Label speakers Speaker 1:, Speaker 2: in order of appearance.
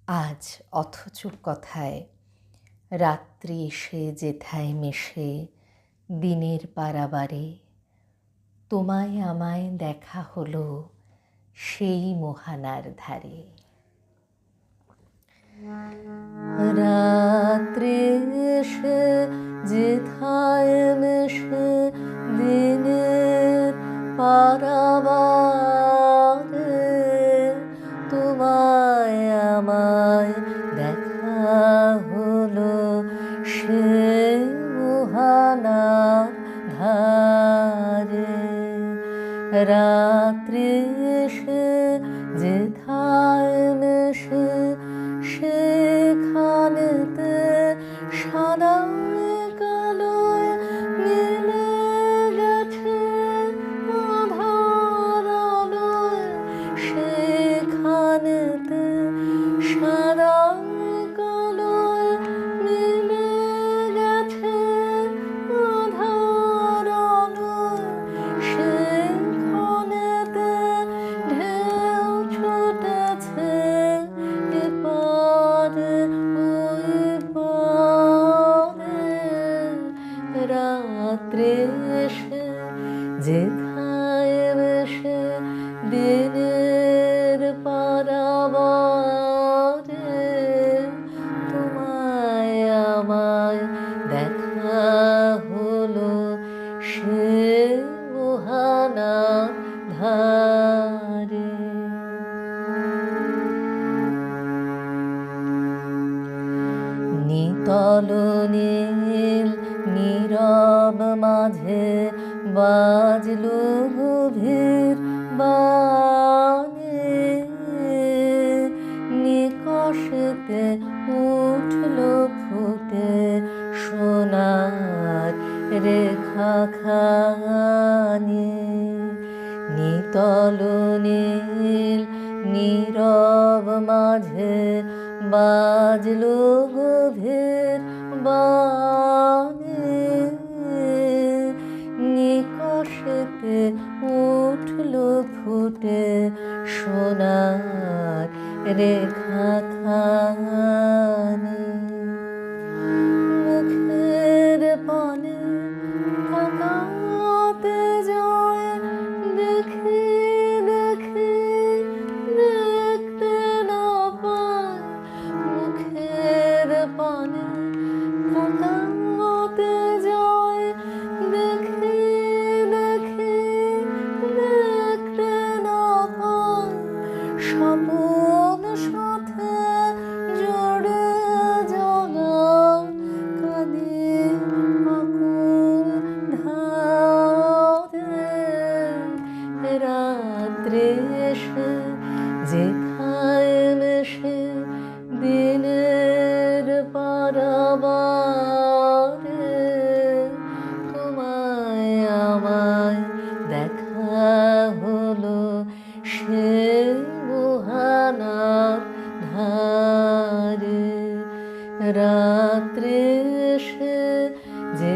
Speaker 1: আজ অথচ কথায় রাত্রি এসে যেথায় মেশে দিনের পারাবারে তোমায় আমায় দেখা হলো সেই মোহানার ধারে। রাত্রি এসে যেথায় মেশে দিনের পারাবারে তোমায় আমায় দেখা হলো সেই মোহানার ধারে। রাত্রি এসে যেথায় মেশে সেখানেতে সাদায় কালোয় মিলে গেছে আধার আলোয়। সেখানেতে সাদায় কালোয় মিলে গেছে আধার আলোয়। সেখানেতে ঢেউ ছুটেছে এপারে ওই পারে। রাত্রি এসে যেথায় মেশে দিনের পারাবারে তোমায় আমায় দেখা হলো সে মোহানার ধারে। নিতল নীল নীরব মাঝে বাজলো গভীর বাণী। নিকষেতে উঠলো ফুটে সোনার রেখাখানি। নিতল নীল নীরব মাঝে বাজলো গভীর বাণী। নিকষেতে উঠলো ফুটে সোনার রেখাখানি। মুখের পানে তাকাতে যায় দেখি দেখি দেখতে না পায়। মুখের পানে তাকাতে যায় দেখি দেখি দেখতে না পায়। স্বপন সাথে জড়ে জাগা কাঁদি আকুল ধারে। রাত্রি এসে যেথায় মেশে দিনের পারাবারে তোমায় আমায় দেখা হলো সে মোহানার ধারে। রাত্রি এসে যে